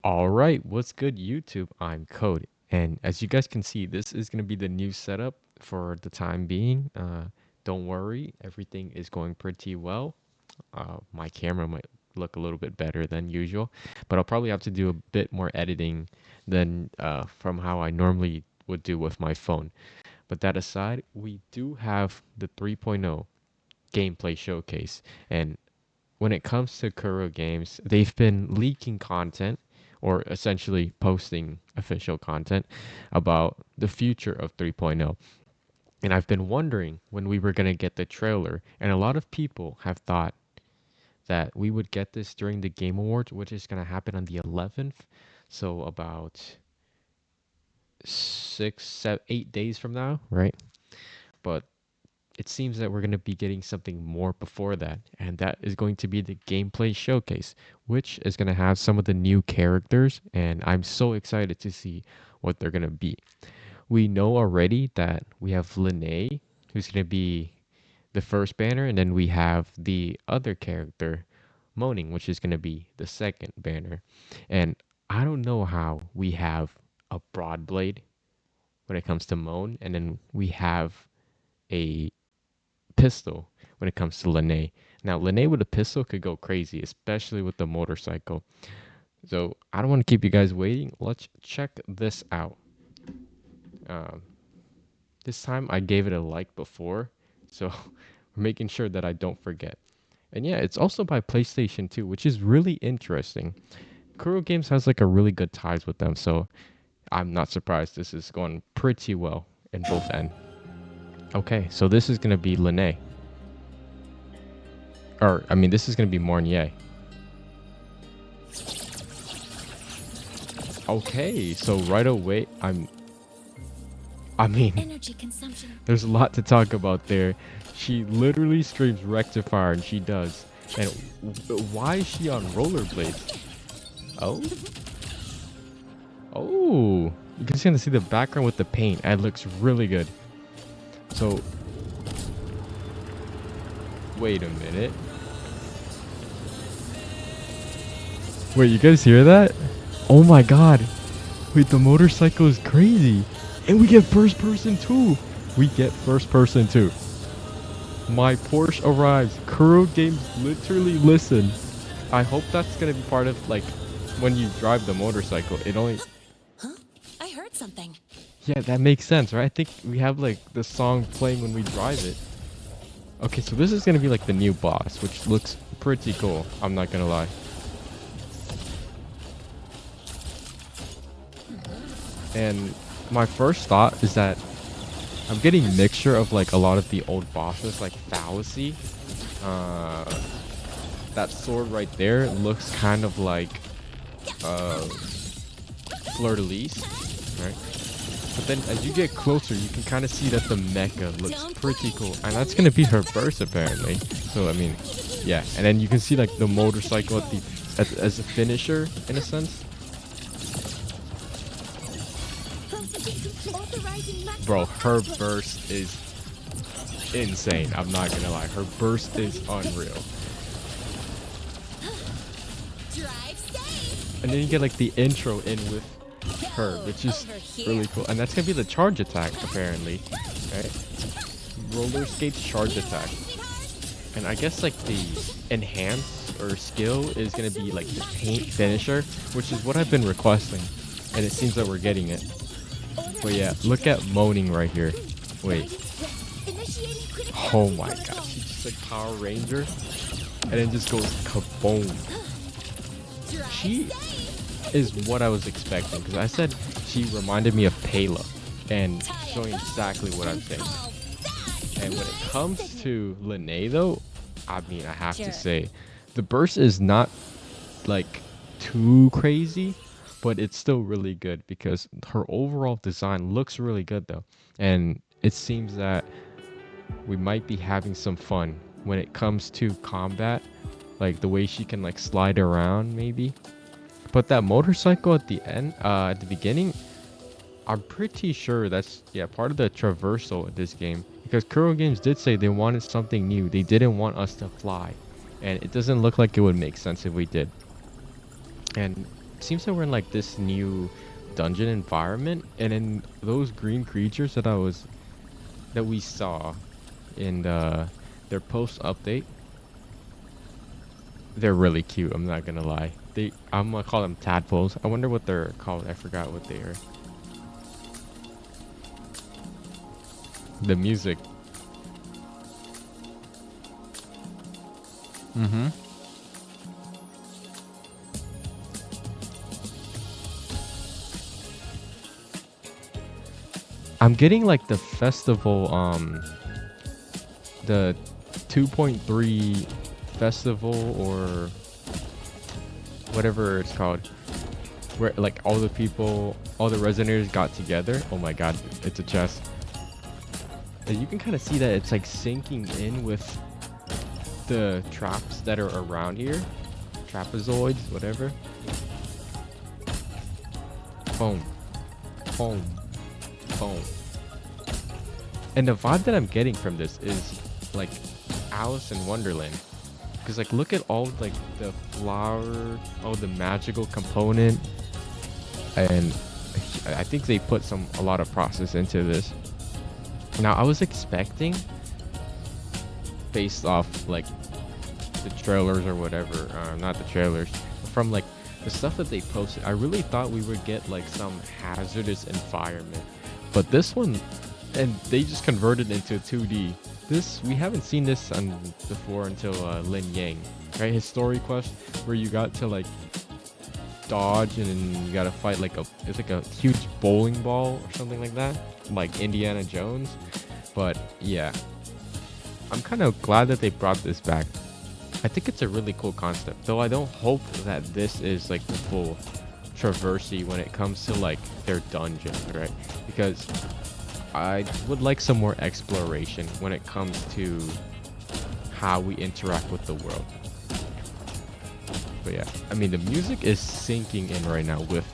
All right, what's good, YouTube? I'm Code, and as you guys can see, this is going to be the new setup for the time being. Don't worry, everything is going pretty well. My camera might look a little bit better than usual, but I'll probably have to do a bit more editing than from how I normally would do with my phone. But that aside, we do have the 3.0 gameplay showcase, and when it comes to Kuro games, they've been leaking content or essentially posting official content about the future of 3.0. And I've been wondering when we were going to get the trailer, and a lot of people have thought that we would get this during the Game Awards, which is going to happen on the 11th. So about 8 days from now, right? But it seems that we're going to be getting something more before that, and that is going to be the gameplay showcase, which is going to have some of the new characters, and I'm so excited to see what they're going to be. We know already that we have Lynae, who's going to be the first banner, and then we have the other character, Moaning, which is going to be the second banner. And I don't know how we have a broad blade when it comes to Moan, and then we have a pistol when it comes to Lynae. Now, Lynae with a pistol could go crazy, especially with the motorcycle. So I don't want to keep you guys waiting. Let's check this out. Um, this time I gave it a like before, so we're making sure that I don't forget. And yeah, it's also by PlayStation 2, which is really interesting. Kuro Games has like a really good ties with them, so I'm not surprised this is going pretty well in both ends. Okay, so this is gonna be Lynae. Or, I mean, this is gonna be Mornye. Okay, so right away, I mean, Energy consumption. there's a lot to talk about there. She literally streams Rectifier, and she does. And why is she on rollerblades? Oh, oh, you can see the background with the paint. And it looks really good. So, wait a minute. Wait, you guys hear that? Oh my god. Wait, the motorcycle is crazy. And we get first person too. We get first person too. My Porsche arrives. Kuro Games literally listen. I hope that's gonna be part of like when you drive the motorcycle. It only Huh? I heard something. Yeah, that makes sense, right? I think we have like the song playing when we drive it. Okay, so this is gonna be like the new boss, which looks pretty cool. I'm not gonna lie. And my first thought is that I'm getting mixture of like a lot of the old bosses, like Fallacy. Uh, that sword right there looks kind of like Fleur de Lis, right? But then as you get closer, you can kind of see that the mecha looks pretty cool, and that's gonna be her burst apparently. So I mean, yeah. And then you can see like the motorcycle at the as a finisher in a sense. Bro, her burst is insane. I'm not gonna lie. Her burst is unreal. And then you get like the intro in with her, which is really cool. And that's gonna be the charge attack, apparently. Right? Roller skates charge attack. And I guess like the enhance or skill is gonna be like the paint finisher, which is what I've been requesting. And it seems that we're getting it. But yeah, look at Moaning right here. Wait. Oh my god, she's just like Power Ranger. And then just goes kaboom. She is what I was expecting. Because I said she reminded me of Payla. And showing exactly what I'm saying. And when it comes to Lynae though, I mean, I have to say, the burst is not like too crazy, but it's still really good because her overall design looks really good though. And it seems that we might be having some fun when it comes to combat, like the way she can like slide around maybe. But that motorcycle at the end, at the beginning, I'm pretty sure that's, yeah, part of the traversal in this game. Because Kuro Games did say they wanted something new. They didn't want us to fly. And it doesn't look like it would make sense if we did. And seems that we're in like this new dungeon environment, and then those green creatures that we saw in their post update, they're really cute. I'm not gonna lie. I'm gonna call them tadpoles. I wonder what they're called. I forgot what they are. The music. Mm-hmm. I'm getting like the festival, the 2.3 festival or whatever it's called, where like all the people, all the resonators got together. Oh my god, it's a chest. And you can kind of see that it's like sinking in with the traps that are around here. Trapezoids, whatever. Boom. Boom. Boom. And the vibe that I'm getting from this is like Alice in Wonderland. Because like look at all like the flower, all the magical component. And I think they put a lot of process into this. Now I was expecting, based off like the trailers or whatever, not the trailers, from like the stuff that they posted, I really thought we would get like some hazardous environment. But this one, and they just converted into 2D. We haven't seen this before until lynae, right? His story quest where you got to like dodge and then you gotta fight like it's like a huge bowling ball or something like that, like Indiana Jones. But yeah, I'm kind of glad that they brought this back. I think it's a really cool concept, though I don't hope that this is like the full traversy when it comes to like their dungeon, right? Because I would like some more exploration when it comes to how we interact with the world. But yeah, I mean, the music is sinking in right now with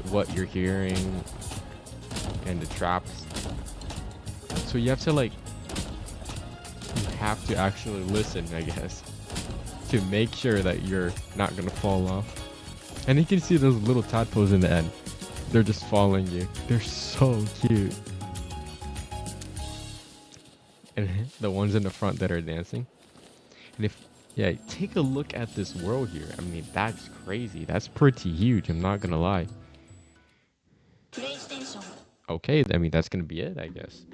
what you're hearing and the traps. So you have to actually listen, I guess, to make sure that you're not gonna fall off. And you can see those little tadpoles in the end. They're just following you. They're so cute. And the ones in the front that are dancing. And yeah, take a look at this world here. I mean, that's crazy. That's pretty huge. I'm not gonna lie. Okay, I mean, that's gonna be it, I guess.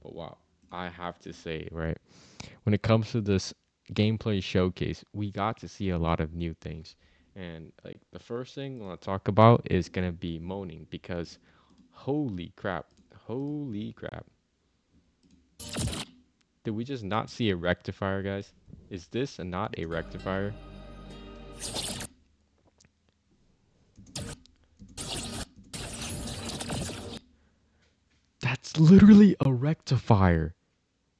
But wow, I have to say, right, when it comes to this gameplay showcase, we got to see a lot of new things. And like the first thing I want to talk about is gonna be moaning, because holy crap, holy crap. Did we just not see a rectifier, guys? Is this not a rectifier? That's literally a rectifier.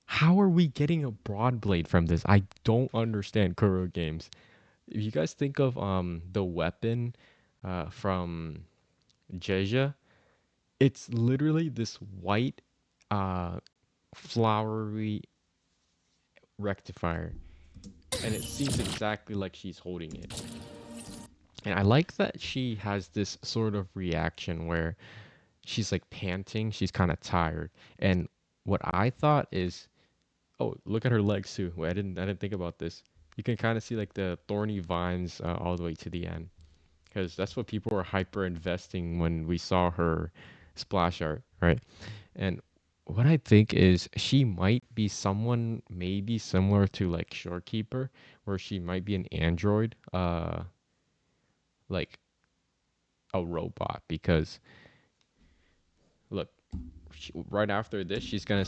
How are we getting a broad blade from this? I don't understand Kuro games. If you guys think of the weapon from Jeja, it's literally this white flowery rectifier, and it seems exactly like she's holding it. And I like that she has this sort of reaction where she's like panting, she's kind of tired. And what I thought is, oh, look at her legs too. Wait, I didn't think about this. You can kind of see like the thorny vines all the way to the end, because that's what people were hyper investing when we saw her splash art, right? And what I think is she might be someone maybe similar to like Shorekeeper, where she might be an android, like a robot. Because look, right after this, she's gonna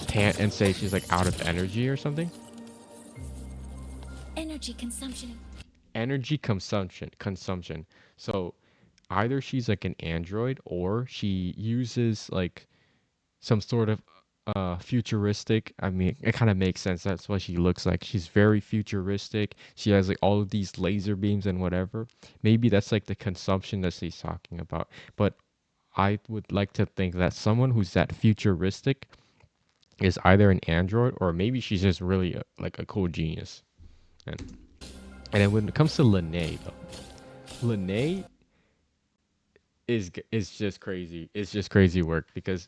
pant and say she's like out of energy or something. Energy consumption. Energy consumption. So either she's like an android, or she uses like some sort of futuristic. I mean, it kind of makes sense. That's what she looks like. She's very futuristic. She has like all of these laser beams and whatever. Maybe that's like the consumption that she's talking about. But I would like to think that someone who's that futuristic is either an android, or maybe she's just really like a cool genius. And And then when it comes to lynae, though, lynae is just crazy. It's just crazy work because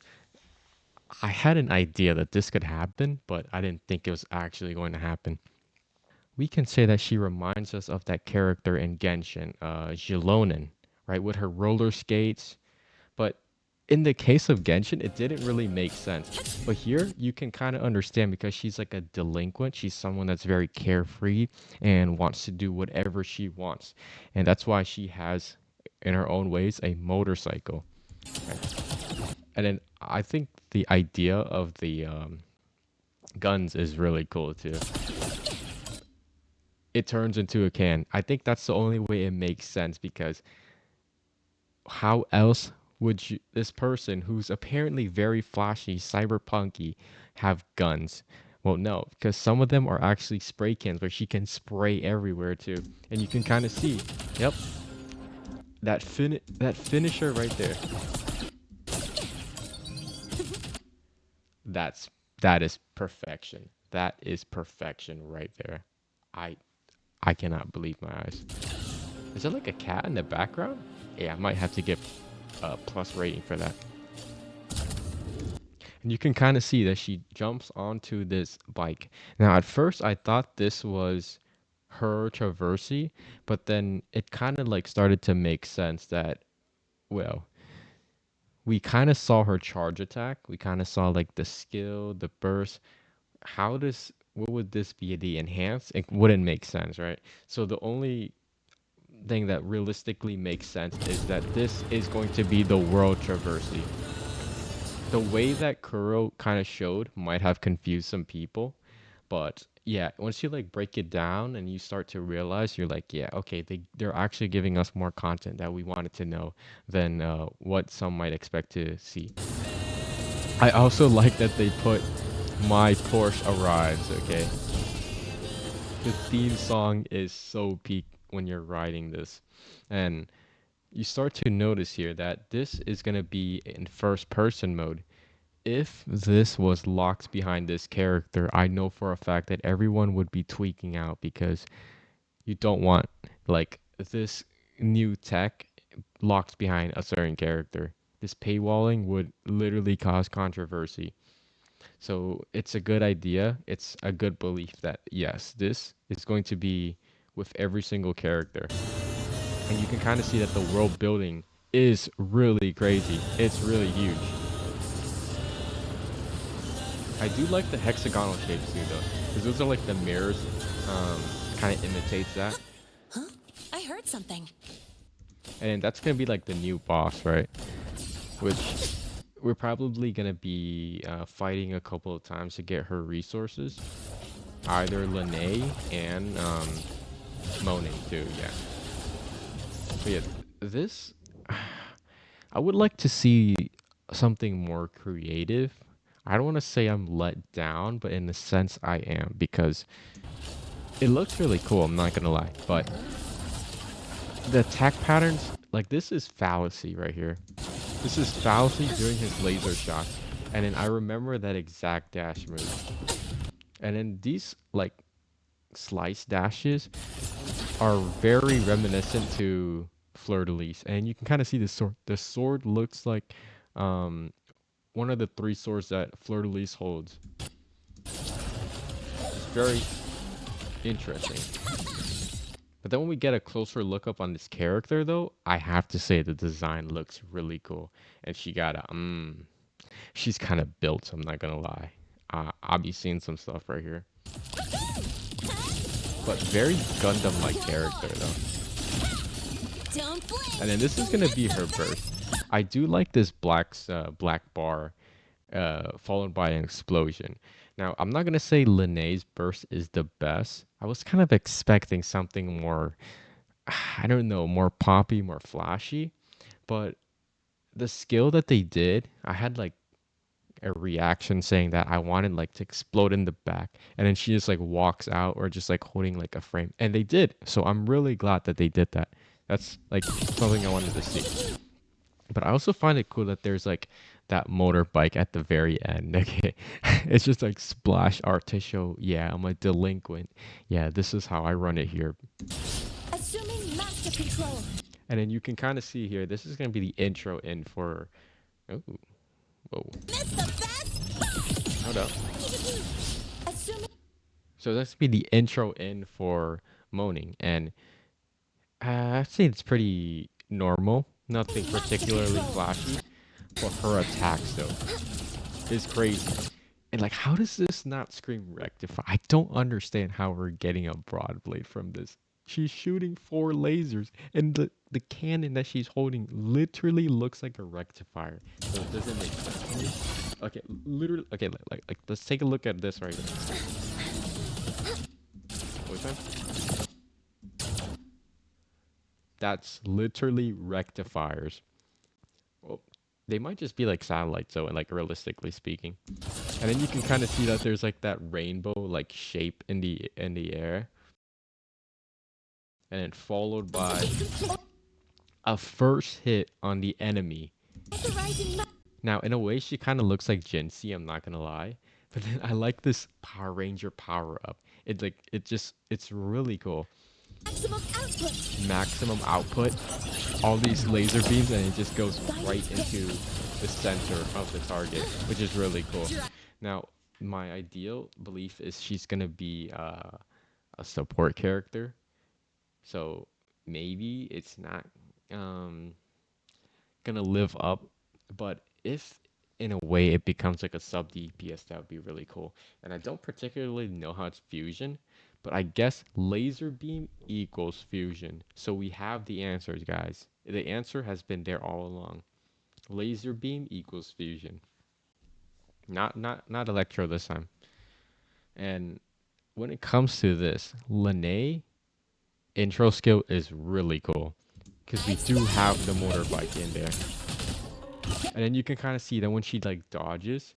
I had an idea that this could happen, but I didn't think it was actually going to happen. We can say that she reminds us of that character in Genshin, Jilonen, right, with her roller skates. But in the case of Genshin, it didn't really make sense. But here, you can kind of understand because she's like a delinquent. She's someone that's very carefree and wants to do whatever she wants. And that's why she has, in her own ways, a motorcycle. Right? And then I think the idea of the guns is really cool too. It turns into a can. I think that's the only way it makes sense because how else would this person who's apparently very flashy, cyberpunky, have guns? Well, no, because some of them are actually spray cans where she can spray everywhere too, and you can kind of see. Yep, that finisher right there. That's that is perfection. That is perfection right there. I I cannot believe my eyes. Is there like a cat in the background? Yeah, I might have to give a plus rating for that. And you can kind of see that she jumps onto this bike. Now, at first, I thought this was her traversy, but then it kind of like started to make sense that, well, we kind of saw her charge attack. We kind of saw like the skill, the burst. What would this be? The enhanced? It wouldn't make sense, right? So the only thing that realistically makes sense is that this is going to be the world traversy. The way that Kuro kind of showed might have confused some people, but yeah, once you like break it down and you start to realize, you're like, yeah, okay, they're actually giving us more content that we wanted to know than what some might expect to see. I also like that they put "My Porsche Arrives." Okay, the theme song is so peak when you're riding this, and you start to notice here that this is gonna be in first person mode. If this was locked behind this character, I know for a fact that everyone would be tweaking out because you don't want like this new tech locked behind a certain character. This paywalling would literally cause controversy. So it's a good idea. It's a good belief that yes, this is going to be with every single character. And you can kind of see that the world building is really crazy. It's really huge. I do like the hexagonal shapes too, though, because those are like the mirrors. Kind of imitates that, Huh? I heard something. and that's gonna be like the new boss, right? Which we're probably gonna be fighting a couple of times to get her resources, either lynae and mornye too. Yeah. But yeah, this I would like to see something more creative. I don't want to say I'm let down, but in the sense I am because it looks really cool, I'm not gonna lie. But the attack patterns, like this is fallacy right here. This is fallacy doing his laser shots. And then I remember that exact dash move. And then these like slice dashes are very reminiscent to Fleur de Lis. And you can kind of see the sword. The sword looks like one of the three swords that Fleur de Lis holds. It's very interesting. But then when we get a closer look up on this character, though, I have to say the design looks really cool. And she got a, she's kind of built, I'm not gonna lie. I'll be seeing some stuff right here. But very Gundam-like character, though. And then this is gonna be her burst. I do like this black bar followed by an explosion. Now, I'm not gonna say Linnae's burst is the best. I was kind of expecting something more, I don't know, more poppy, more flashy. But the skill that they did, I had like a reaction saying that I wanted like to explode in the back, and then she just like walks out or just like holding like a frame, and they did. So I'm really glad that they did that. That's like something I wanted to see. But I also find it cool that there's like that motorbike at the very end. Okay. It's just like splash art to show, yeah, I'm a delinquent. Yeah, this is how I run it here. Assuming master control. And then you can kind of see here, this is going to be the intro in for. Oh, whoa. Miss the best. Hold up. Assuming. So that's be the intro in for moaning. And I'd say it's pretty normal. Nothing particularly flashy. But her attacks, though, is crazy. And like, how does this not scream rectify? I don't understand how we're getting a broad blade from this. She's shooting 4 lasers, and the cannon that she's holding literally looks like a rectifier. So it doesn't make sense to me. Okay, literally. Okay, like let's take a look at this right here. Which one? That's literally rectifiers. Well, they might just be like satellites, though, and like realistically speaking. And then you can kind of see that there's like that rainbow like shape in the air, and then followed by a first hit on the enemy. Now, in a way, she kind of looks like Jinxie, I'm not gonna lie. But then I like this Power Ranger power up. It's really cool. Maximum output. Maximum output. All these laser beams, and it just goes right into the center of the target, which is really cool. Now, my ideal belief is she's gonna be a support character. So maybe it's not gonna live up, but if in a way it becomes like a sub DPS, that would be really cool. And I don't particularly know how it's fusion, but I guess laser beam equals fusion. So we have the answers, guys. The answer has been there all along. Laser beam equals fusion. Not electro this time. And when it comes to this, lynae intro skill is really cool because we do have the motorbike in there. And then you can kind of see that when she like dodges,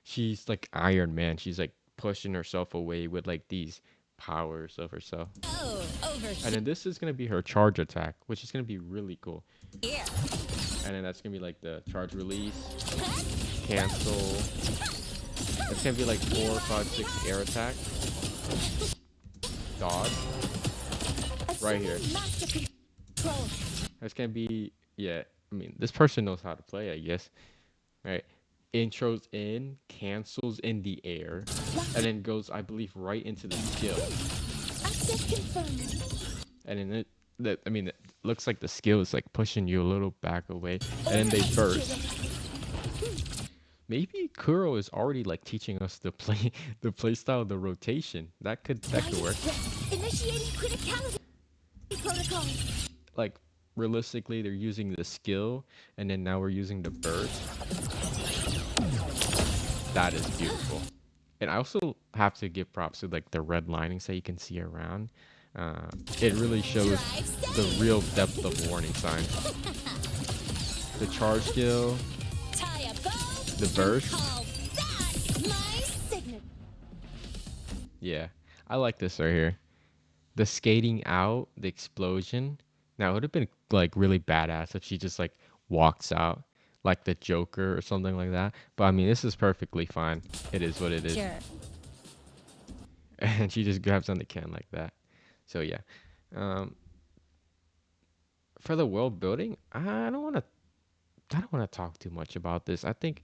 she's like Iron Man. She's like pushing herself away with like these powers of herself. Oh, over And then this is gonna be her charge attack, which is gonna be really cool. here. And then that's gonna be like the charge release, cancel. It's gonna be like 4, 5, 6 air attack, dodge, right here. It's gonna be, yeah. I mean, this person knows how to play, I guess. Right? Intros in, cancels in the air, and then goes, I believe, right into the skill. And then it looks like the skill is like pushing you a little back away, and then they burst. Maybe Kuro is already like teaching us the play style, the rotation. That could work. Initiating criticality protocol. Like realistically, they're using the skill, and then now we're using the burst. That is beautiful. And I also have to give props to like the red linings that you can see around. It really shows the real depth of warning signs. The charge skill, the burst. Yeah, I like this right here. The skating out, the explosion. Now it would have been like really badass if she just like walks out like the Joker or something like that. But I mean, this is perfectly fine. It is what it is. Sure. And she just grabs on the can like that. So yeah. For the world building, I don't want to talk too much about this. I think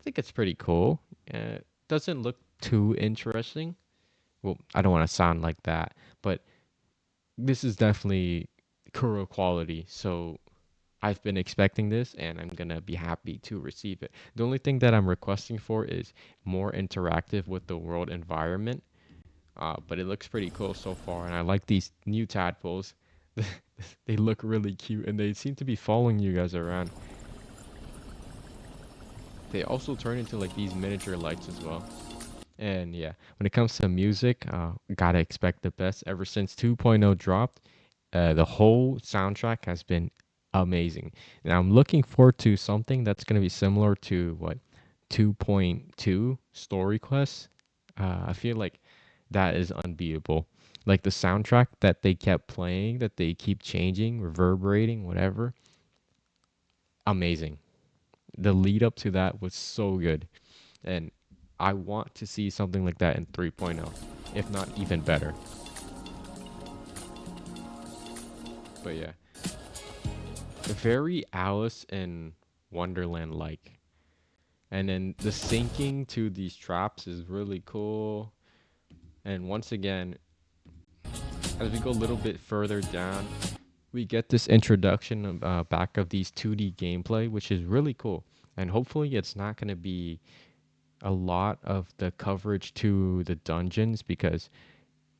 it's pretty cool. It doesn't look too interesting. Well, I don't want to sound like that, but this is definitely Kuro quality. So I've been expecting this, and I'm gonna be happy to receive it. The only thing that I'm requesting for is more interactive with the world environment. But it looks pretty cool so far, and I like these new tadpoles. They look really cute, and they seem to be following you guys around. They also turn into like these miniature lights as well. And yeah, when it comes to music, gotta expect the best. Ever since 2.0 dropped, the whole soundtrack has been amazing. And I'm looking forward to something that's gonna be similar to what 2.2 story quests. I feel like that is unbeatable. Like the soundtrack that they kept playing, that they keep changing, reverberating, whatever. amazing. The lead up to that was so good, and I want to see something like that in 3.0, if not even better. But yeah, very Alice in Wonderland like. And then the sinking to these traps is really cool. And once again, as we go a little bit further down, we get this introduction back of these 2D gameplay, which is really cool. And hopefully it's not going to be a lot of the coverage to the dungeons because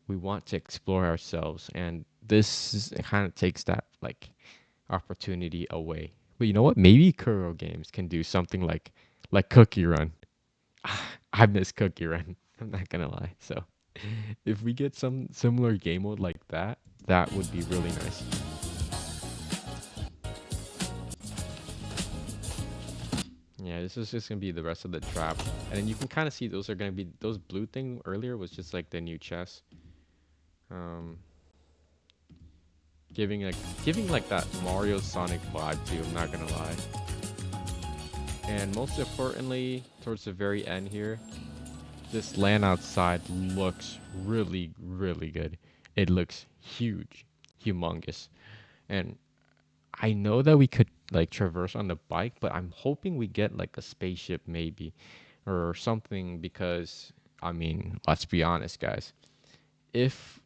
we want to explore ourselves. And this kind of takes that like opportunity away. But you know what? Maybe Kuro games can do something like Cookie Run. I miss Cookie Run. I'm not gonna lie. So if we get some similar game mode like that, that would be really nice. Yeah, this is just gonna be the rest of the trap, and then you can kind of see those are gonna be those blue thing earlier was just like the new chest, um, giving like that Mario Sonic vibe too. I'm not gonna lie. And most importantly, towards the very end here, this land outside looks really good. It looks huge, humongous, and I know that we could like traverse on the bike, but I'm hoping we get like a spaceship maybe or something because I mean, let's be honest, guys. If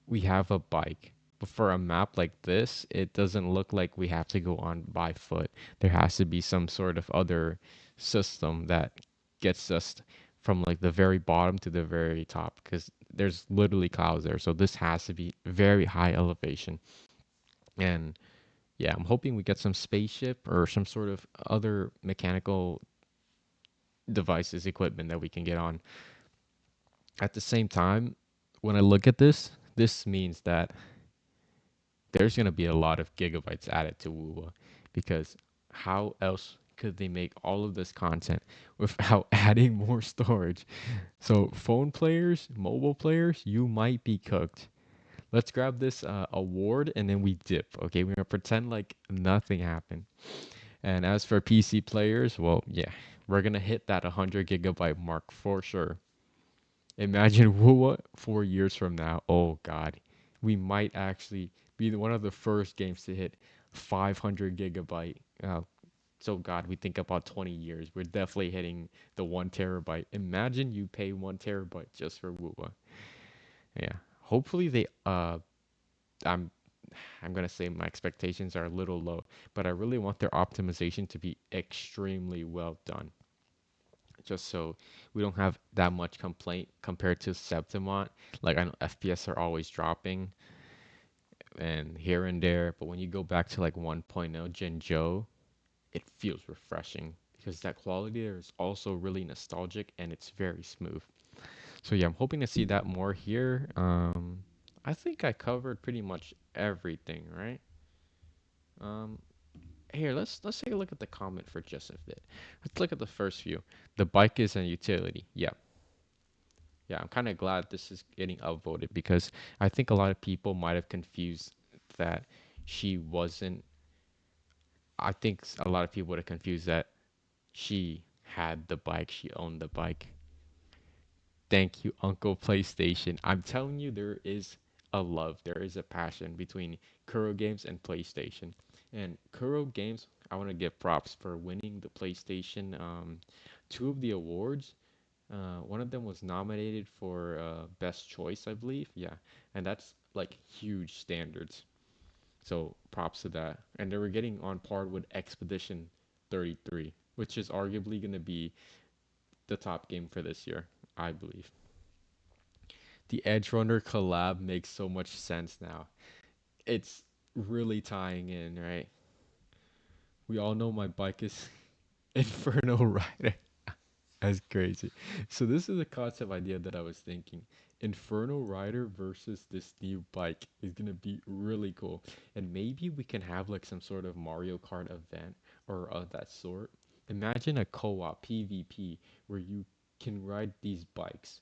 we have a bike, but for a map like this, it doesn't look like we have to go on by foot. There has to be some sort of other system that gets us from like the very bottom to the very top because there's literally clouds there. So this has to be very high elevation. And yeah, I'm hoping we get some spaceship or some sort of other mechanical devices, equipment that we can get on. At the same time, when I look at this, this means that there's going to be a lot of gigabytes added to Wuwa because how else could they make all of this content without adding more storage? So, phone players, mobile players, you might be cooked. Let's grab this award and then we dip. Okay, we're gonna pretend like nothing happened. And as for PC players, well, yeah, we're gonna hit that 100 gigabyte mark for sure. Imagine what 4 years from now. Oh God, we might actually be one of the first games to hit 500 gigabyte. So God, we think about 20 years, we're definitely hitting the 1 terabyte. Imagine you pay 1 terabyte just for Wuwa. Yeah, hopefully they. I'm I'm gonna say my expectations are a little low, but I really want their optimization to be extremely well done just so we don't have that much complaint compared to Septimont. Like I know FPS are always dropping and here and there, but when you go back to like 1.0 Jinzhou, it feels refreshing because that quality there is also really nostalgic and it's very smooth. So yeah, I'm hoping to see that more here. I think I covered pretty much everything, right? Um, Here, let's take a look at the comment for just a bit. Let's look at the first few. The bike is a utility. Yeah, yeah, I'm kind of glad this is getting upvoted because I think a lot of people might have confused that she wasn't. I think a lot of people would have confused that she had the bike, she owned the bike. Thank you, Uncle PlayStation. I'm telling you, there is a love, there is a passion between Kuro Games and PlayStation. And Kuro Games, I want to give props for winning the PlayStation two of the awards. One of them was nominated for Best Choice, I believe. Yeah, and that's like huge standards. So props to that. And they were getting on par with Expedition 33, which is arguably going to be the top game for this year, I believe. The Edge Runner collab makes so much sense now. It's really tying in, right? We all know my bike is Inferno Rider. That's crazy. So this is a concept idea that I was thinking. Inferno Rider versus this new bike is gonna be really cool. And maybe we can have like some sort of Mario Kart event or of that sort. Imagine a co-op PvP where you can ride these bikes.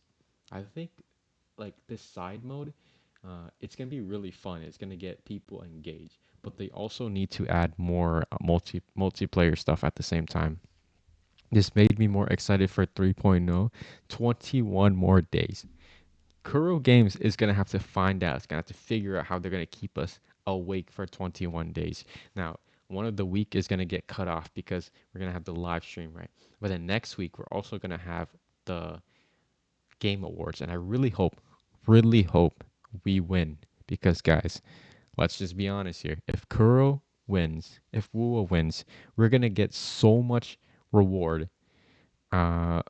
I think like this side mode, It's gonna be really fun. It's gonna get people engaged, but they also need to add more multiplayer stuff at the same time. This made me more excited for 3.0. 21 more days. Kuro Games is gonna have to find out. It's gonna have to figure out how they're gonna keep us awake for 21 days. Now, one of the week is gonna get cut off because we're gonna have the live stream, right? But then next week we're also gonna have the Game Awards, and I really hope we win because guys, let's just be honest here. If Kuro wins, if Wuwa wins, we're gonna get so much reward. Uh,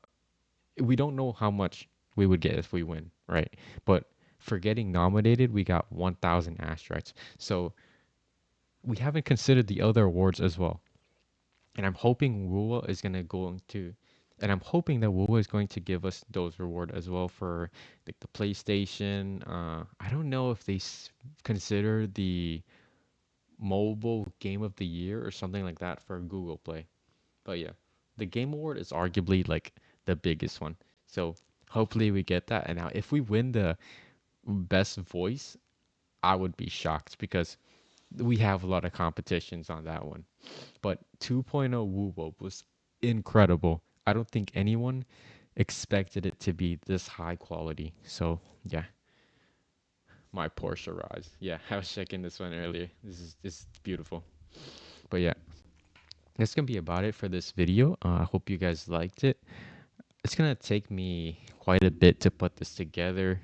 we don't know how much we would get if we win, right? But for getting nominated, we got 1,000 asteroids. So we haven't considered the other awards as well. And I'm hoping Wuwa is gonna go into, and I'm hoping that Wuwa is going to give us those reward as well for like the PlayStation. I don't know if they consider the mobile game of the year or something like that for Google Play. But yeah, the Game Award is arguably like the biggest one. So hopefully we get that. And now if we win the best voice, I would be shocked because we have a lot of competitions on that one. But 2.0 Wubo was incredible. I don't think anyone expected it to be this high quality. So yeah, my Porsche rise. Yeah, I was checking this one earlier. This is beautiful. But yeah, that's gonna be about it for this video. I hope you guys liked it. It's gonna take me quite a bit to put this together,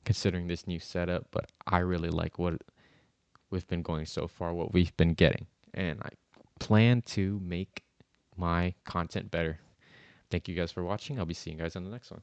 considering this new setup. But I really like what we've been going so far, what we've been getting, and I plan to make my content better. Thank you guys for watching. I'll be seeing you guys on the next one.